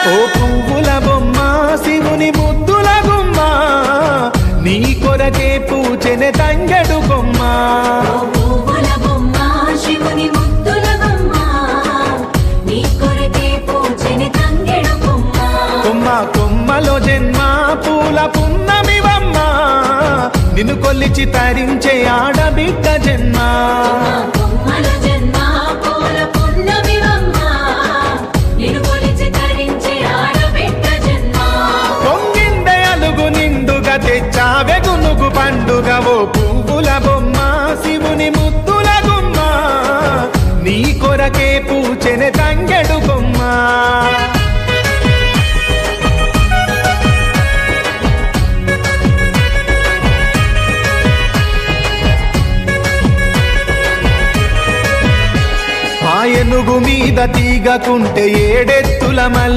ఓ పువ్వుల బొమ్మ శివుని ముద్దుల గుమ్మ నీ కొరకే పూచెనే తంగెడు కొమ్మ కొమ్మ కొమ్మలో జన్మ పూల పున్నమివమ్మ నిన్ను కొల్లిచి తరించే ఆడబిడ్డ జన్మ పొంగిందే అలుగు నిండుగా తెచ్చావె గునుగు పండుగ ఓ పువ్వుల బొమ్మ శివుని ముద్దుల గుమ్మ నీ కొరకే పూచెనే తంగెడు కొమ్మ ఏనుగు మీద తీగకుంటే ఏడెత్తుల మల్ల